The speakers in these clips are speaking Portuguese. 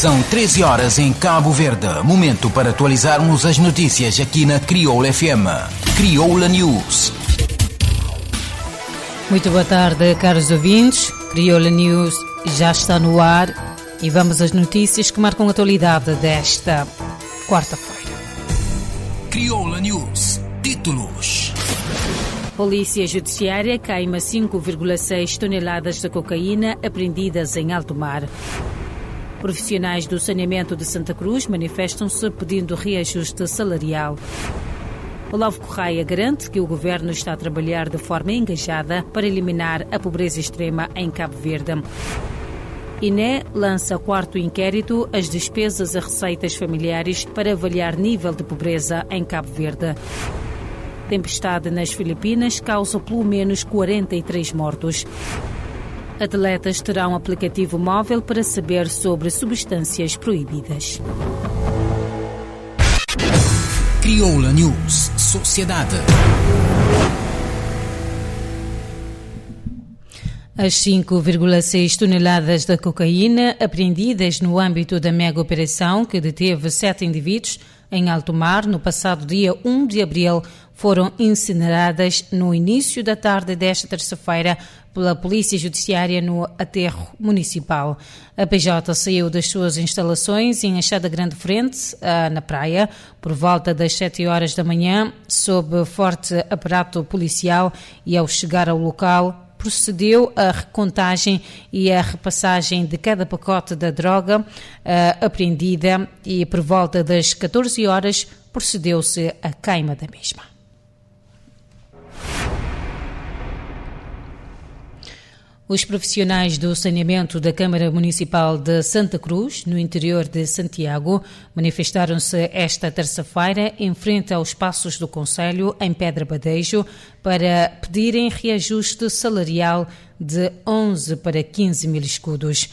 São 13 horas em Cabo Verde. Momento para atualizarmos as notícias aqui na Crioula FM. Crioula News. Muito boa tarde, caros ouvintes. Crioula News já está no ar e vamos às notícias que marcam a atualidade desta quarta-feira. Crioula News. Títulos. Polícia Judiciária queima 5,6 toneladas de cocaína apreendidas em alto mar. Profissionais do saneamento de Santa Cruz manifestam-se pedindo reajuste salarial. Olavo Correia garante que o governo está a trabalhar de forma engajada para eliminar a pobreza extrema em Cabo Verde. INE lança quarto inquérito às despesas a receitas familiares para avaliar nível de pobreza em Cabo Verde. Tempestade nas Filipinas causa pelo menos 43 mortos. Atletas terão aplicativo móvel para saber sobre substâncias proibidas. Crioula News. Sociedade. As 5,6 toneladas de cocaína apreendidas no âmbito da mega operação que deteve 7 indivíduos em alto mar no passado dia 1 de abril foram incineradas no início da tarde desta terça-feira pela Polícia Judiciária no aterro municipal. A PJ saiu das suas instalações em Achada Grande Frente, na praia, por volta das 7 horas da manhã, sob forte aparato policial e ao chegar ao local procedeu à recontagem e à repassagem de cada pacote da droga apreendida e por volta das 14 horas procedeu-se à queima da mesma. Os profissionais do saneamento da Câmara Municipal de Santa Cruz, no interior de Santiago, manifestaram-se esta terça-feira em frente aos passos do Conselho, em Pedra Badejo, para pedirem reajuste salarial de 11 para 15 mil escudos.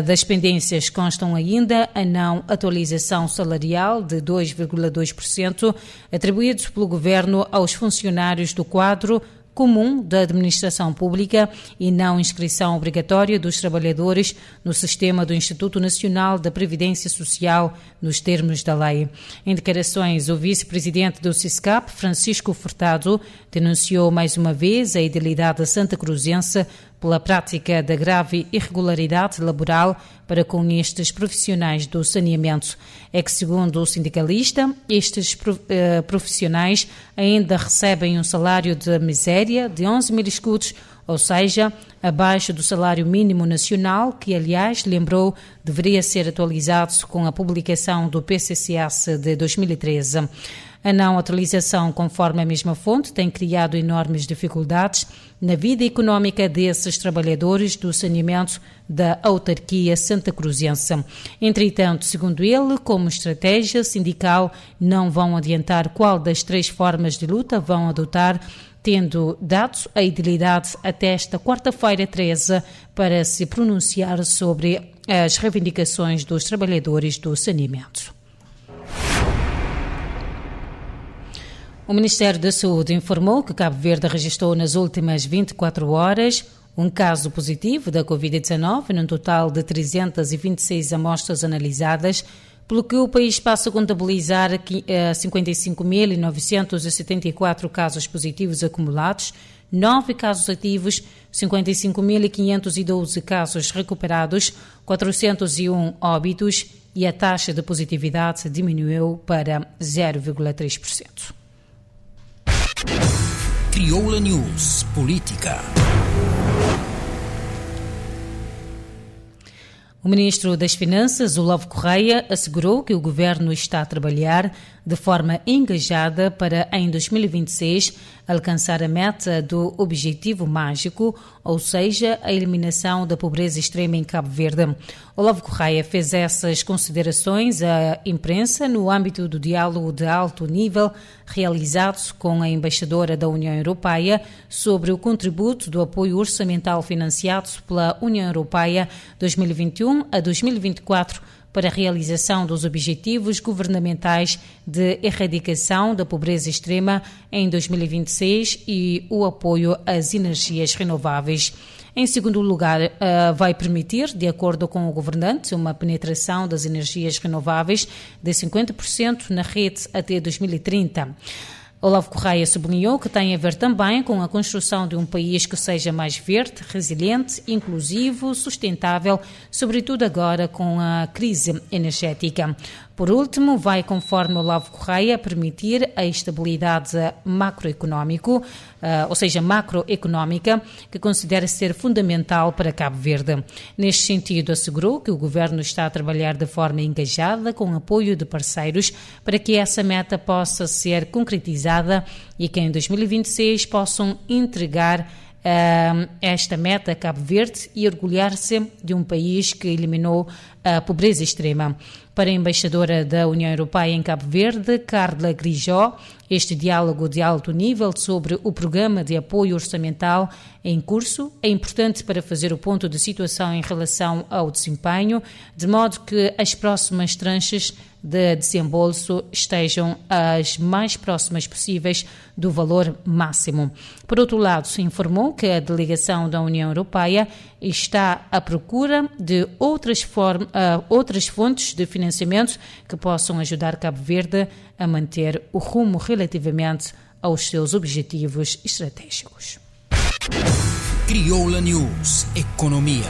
Das pendências constam ainda a não atualização salarial de 2,2% atribuídos pelo Governo aos funcionários do quadro comum da administração pública e não inscrição obrigatória dos trabalhadores no sistema do Instituto Nacional da Previdência Social nos termos da lei. Em declarações, o vice-presidente do SISCAP, Francisco Furtado, denunciou mais uma vez a idealidade santacruzense pela prática da grave irregularidade laboral para com estes profissionais do saneamento. É que, segundo o sindicalista, estes profissionais ainda recebem um salário de miséria de 11 mil escudos, ou seja, abaixo do salário mínimo nacional, que, aliás, lembrou, deveria ser atualizado com a publicação do PCCS de 2013. A não atualização, conforme a mesma fonte, tem criado enormes dificuldades na vida económica desses trabalhadores do saneamento da autarquia santacruzense. Entretanto, segundo ele, como estratégia sindical, não vão adiantar qual das 3 formas de luta vão adotar, tendo dado a idilidade até esta quarta-feira 13 para se pronunciar sobre as reivindicações dos trabalhadores do saneamento. O Ministério da Saúde informou que Cabo Verde registrou nas últimas 24 horas um caso positivo da Covid-19, num total de 326 amostras analisadas, pelo que o país passa a contabilizar 55.974 casos positivos acumulados, 9 casos ativos, 55.512 casos recuperados, 401 óbitos e a taxa de positividade diminuiu para 0,3%. Crioula News. Política. O ministro das Finanças, Olavo Correia, assegurou que o governo está a trabalhar de forma engajada para, em 2026, alcançar a meta do objetivo mágico, ou seja, a eliminação da pobreza extrema em Cabo Verde. Olavo Correia fez essas considerações à imprensa no âmbito do diálogo de alto nível realizado com a embaixadora da União Europeia sobre o contributo do apoio orçamental financiado pela União Europeia 2021 a 2024 para a realização dos objetivos governamentais de erradicação da pobreza extrema em 2026 e o apoio às energias renováveis. Em segundo lugar, vai permitir, de acordo com o governante, uma penetração das energias renováveis de 50% na rede até 2030. Olavo Correia sublinhou que tem a ver também com a construção de um país que seja mais verde, resiliente, inclusivo, sustentável, sobretudo agora com a crise energética. Por último, vai, conforme Olavo Correia, permitir a estabilidade macroeconómica, que considera ser fundamental para Cabo Verde. Neste sentido, assegurou que o governo está a trabalhar de forma engajada, com apoio de parceiros, para que essa meta possa ser concretizada e que em 2026 possam entregar esta meta a Cabo Verde e orgulhar-se de um país que eliminou a pobreza extrema. Para a embaixadora da União Europeia em Cabo Verde, Carla Grijó, este diálogo de alto nível sobre o programa de apoio orçamental em curso é importante para fazer o ponto de situação em relação ao desempenho, de modo que as próximas tranches de desembolso estejam as mais próximas possíveis do valor máximo. Por outro lado, se informou que a delegação da União Europeia está à procura de outras fontes de financiamento que possam ajudar Cabo Verde a manter o rumo relativamente aos seus objetivos estratégicos. Crioula News Economia.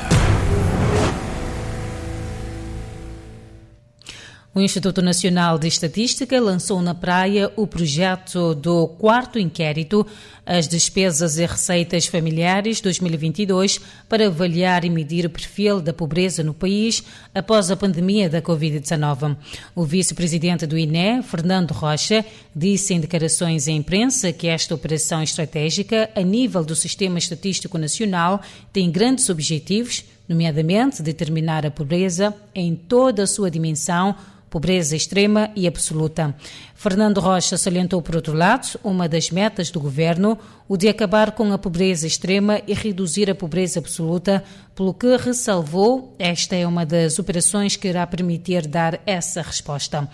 O Instituto Nacional de Estatística lançou na praia o projeto do quarto inquérito As Despesas e Receitas Familiares 2022 para avaliar e medir o perfil da pobreza no país após a pandemia da Covid-19. O vice-presidente do INE, Fernando Rocha, disse em declarações à imprensa que esta operação estratégica a nível do Sistema Estatístico Nacional tem grandes objetivos, nomeadamente determinar a pobreza em toda a sua dimensão, pobreza extrema e absoluta. Fernando Rocha salientou, por outro lado, uma das metas do governo, o de acabar com a pobreza extrema e reduzir a pobreza absoluta, pelo que ressalvou, esta é uma das operações que irá permitir dar essa resposta.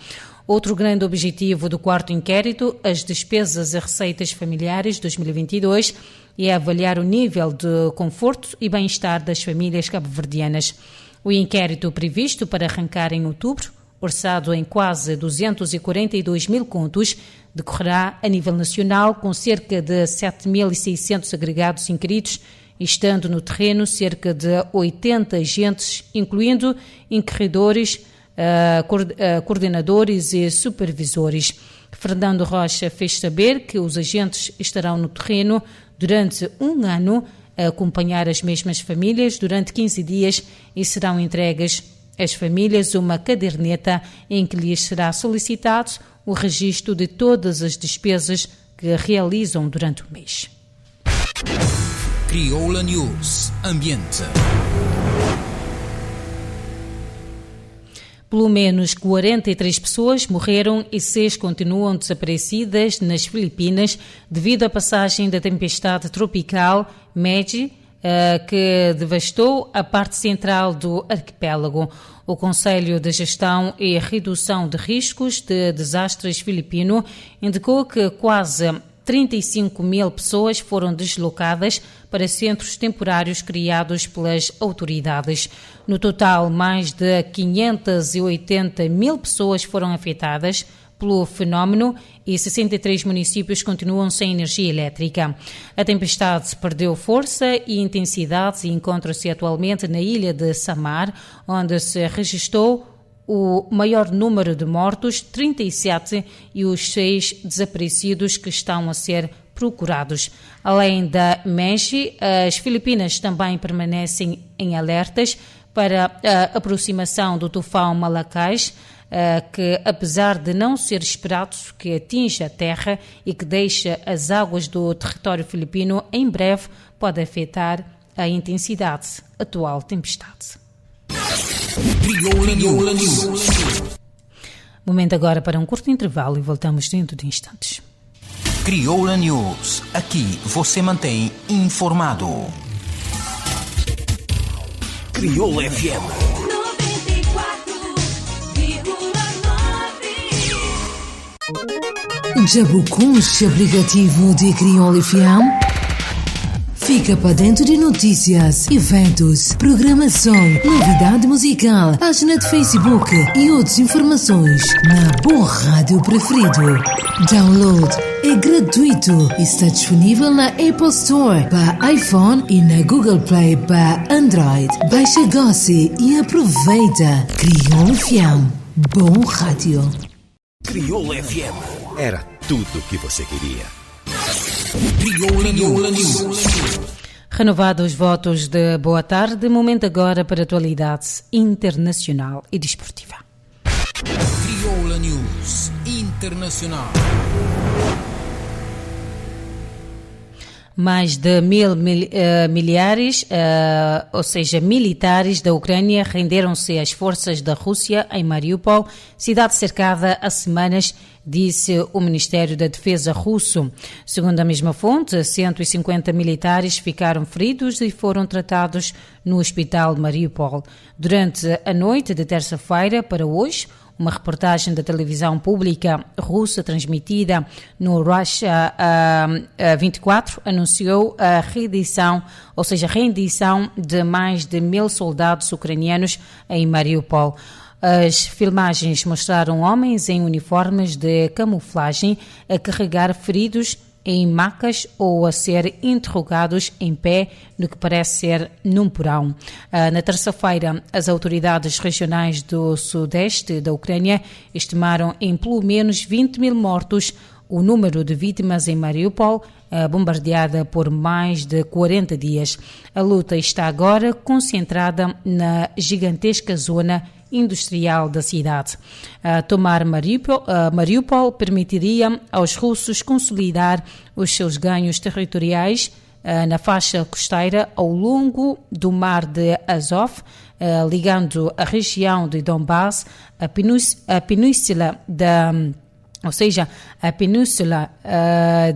Outro grande objetivo do quarto inquérito, As Despesas e Receitas Familiares 2022, é avaliar o nível de conforto e bem-estar das famílias cabo-verdianas. O inquérito previsto para arrancar em outubro, orçado em quase 242 mil contos, decorrerá a nível nacional com cerca de 7.600 agregados inquiridos, estando no terreno cerca de 80 agentes, incluindo inquiridores, coordenadores e supervisores. Fernando Rocha fez saber que os agentes estarão no terreno durante um ano a acompanhar as mesmas famílias durante 15 dias e serão entregues às famílias uma caderneta em que lhes será solicitado o registro de todas as despesas que realizam durante o mês. Crioula News Ambiente. Pelo menos 43 pessoas morreram e 6 continuam desaparecidas nas Filipinas devido à passagem da tempestade tropical Maggie, que devastou a parte central do arquipélago. O Conselho de Gestão e Redução de Riscos de Desastres filipino indicou que quase 35 mil pessoas foram deslocadas para centros temporários criados pelas autoridades. No total, mais de 580 mil pessoas foram afetadas pelo fenómeno e 63 municípios continuam sem energia elétrica. A tempestade perdeu força e intensidade e encontra-se atualmente na ilha de Samar, onde se registrou o maior número de mortos, 37, e os 6 desaparecidos que estão a ser procurados. Além da Maggie, as Filipinas também permanecem em alertas para a aproximação do tufão Malacais, que, apesar de não ser esperado que atinja a terra e que deixa as águas do território filipino, em breve pode afetar a intensidade atual tempestade. Crioula News. Momento agora para um curto intervalo e voltamos dentro de instantes. Crioula News. Aqui você mantém informado. Crioula FM. Já bucunche aplicativo de Crioula FM? Fica para dentro de notícias, eventos, programação, novidade musical, página de Facebook e outras informações na boa rádio preferido. Download é gratuito e está disponível na Apple Store para iPhone e na Google Play para Android. Baixa agora e aproveita. Crioula FM. Bom rádio. Crioula FM. Era tudo o que você queria. Crioula News. Renovados os votos de boa tarde, momento agora para a atualidade internacional e desportiva. Crioula News Internacional. Mais de militares da Ucrânia renderam-se às forças da Rússia em Mariupol, cidade cercada há semanas, disse o Ministério da Defesa russo. Segundo a mesma fonte, 150 militares ficaram feridos e foram tratados no hospital de Mariupol. Durante a noite de terça-feira para hoje, uma reportagem da televisão pública russa transmitida no Russia 24 anunciou a rendição de mais de 1.000 soldados ucranianos em Mariupol. As filmagens mostraram homens em uniformes de camuflagem a carregar feridos em macas ou a ser interrogados em pé no que parece ser num porão. Na terça-feira, as autoridades regionais do sudeste da Ucrânia estimaram em pelo menos 20.000 mortos o número de vítimas em Mariupol, bombardeada por mais de 40 dias. A luta está agora concentrada na gigantesca zona industrial da cidade. Tomar Mariupol permitiria aos russos consolidar os seus ganhos territoriais na faixa costeira ao longo do mar de Azov, ligando a região de Donbass à península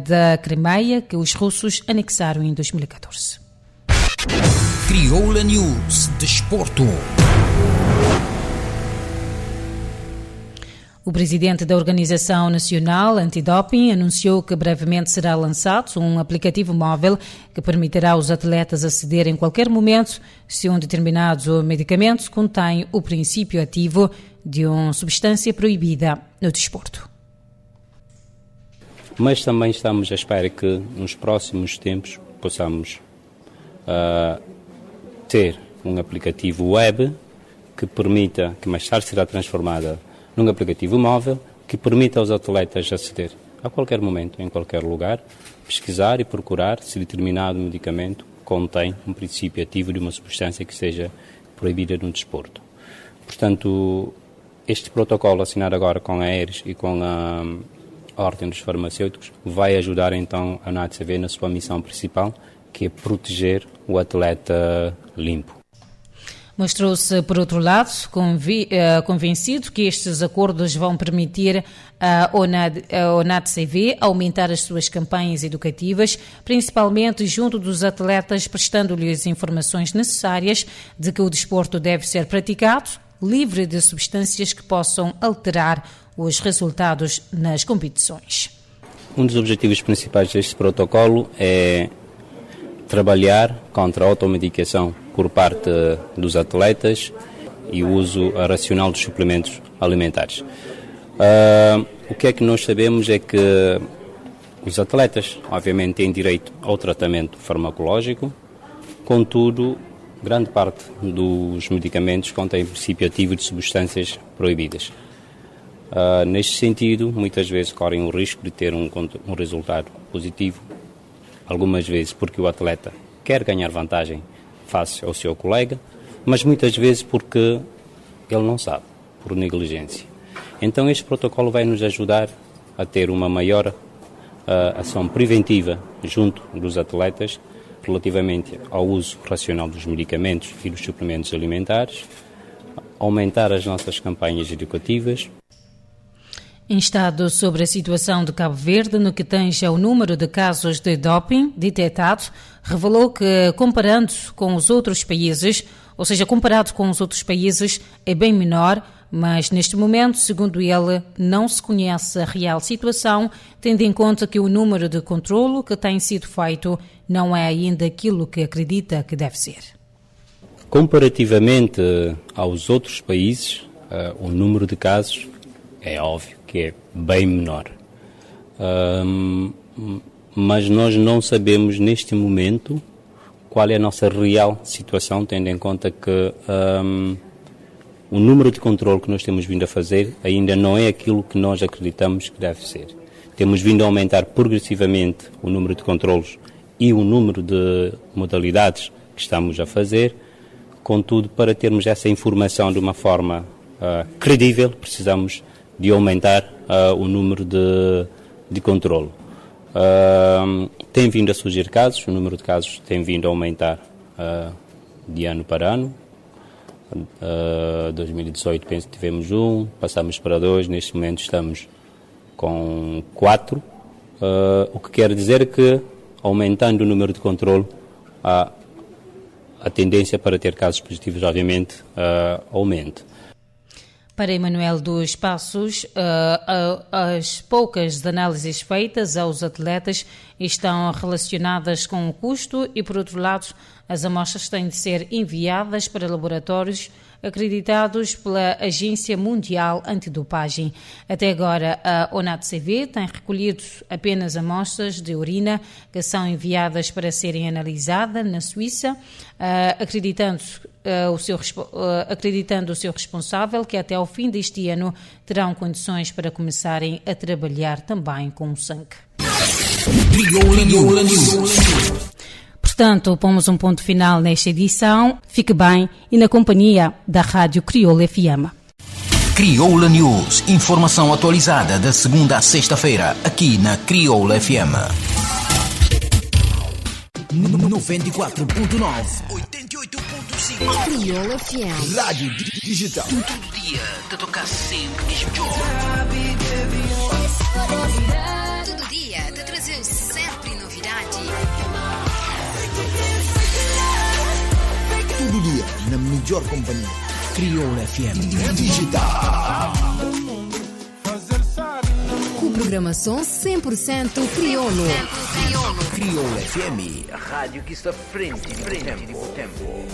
da Crimeia, que os russos anexaram em 2014. Crioula News Desporto. O presidente da Organização Nacional Antidoping anunciou que brevemente será lançado um aplicativo móvel que permitirá aos atletas aceder em qualquer momento se um determinado medicamento contém o princípio ativo de uma substância proibida no desporto. Mas também estamos à espera que nos próximos tempos possamos ter um aplicativo web que permita, que mais tarde será transformada num aplicativo móvel, que permita aos atletas aceder a qualquer momento, em qualquer lugar, pesquisar e procurar se determinado medicamento contém um princípio ativo de uma substância que seja proibida no desporto. Portanto, este protocolo assinado agora com a Aeres e com a Ordem dos Farmacêuticos vai ajudar então a NADCV na sua missão principal, que é proteger o atleta limpo. Mostrou-se, por outro lado, convencido que estes acordos vão permitir ao NADCV aumentar as suas campanhas educativas, principalmente junto dos atletas, prestando-lhes informações necessárias de que o desporto deve ser praticado, livre de substâncias que possam alterar os resultados nas competições. Um dos objetivos principais deste protocolo é trabalhar contra a automedicação por parte dos atletas e o uso racional dos suplementos alimentares. O que é que nós sabemos é que os atletas, obviamente, têm direito ao tratamento farmacológico, contudo, grande parte dos medicamentos contém princípio ativo de substâncias proibidas. Neste sentido, muitas vezes correm o risco de ter um resultado positivo, algumas vezes porque o atleta quer ganhar vantagem face ao seu colega, mas muitas vezes porque ele não sabe, por negligência. Então este protocolo vai nos ajudar a ter uma maior ação preventiva junto dos atletas relativamente ao uso racional dos medicamentos e dos suplementos alimentares, aumentar as nossas campanhas educativas. Instado sobre a situação de Cabo Verde no que tange ao número de casos de doping detectado, revelou que, comparado com os outros países, é bem menor, mas neste momento, segundo ele, não se conhece a real situação, tendo em conta que o número de controlo que tem sido feito não é ainda aquilo que acredita que deve ser. Comparativamente aos outros países, o número de casos é óbvio que é bem menor. Mas nós não sabemos neste momento qual é a nossa real situação, tendo em conta que o número de controle que nós temos vindo a fazer ainda não é aquilo que nós acreditamos que deve ser. Temos vindo a aumentar progressivamente o número de controlos e o número de modalidades que estamos a fazer. Contudo, para termos essa informação de uma forma credível, precisamos de aumentar o número de controlo. Tem vindo a surgir casos, o número de casos tem vindo a aumentar de ano para ano. 2018 penso que tivemos 1, passamos para 2, neste momento estamos com 4, o que quer dizer que aumentando o número de controle a tendência para ter casos positivos obviamente aumenta. Para Emanuel dos Passos, as poucas análises feitas aos atletas estão relacionadas com o custo e, por outro lado, as amostras têm de ser enviadas para laboratórios acreditados pela Agência Mundial Antidopagem. Até agora, a ONAT-CV tem recolhido apenas amostras de urina que são enviadas para serem analisadas na Suíça, acreditando o seu responsável que até ao fim deste ano terão condições para começarem a trabalhar também com o sangue. Portanto, pomos um ponto final nesta edição. Fique bem e na companhia da Rádio Crioula FM. Crioula News. Informação atualizada da segunda à sexta-feira, aqui na Crioula FM. 94.9, 88.5. Crioula FM. Rádio digital. Todo dia, te tocar sempre melhor. Todo dia te trazer sempre novidade. Todo dia, na melhor companhia. Crioula FM Digital. Com programação 100% crioulo. Crioula FM, a rádio que está frente no tempo.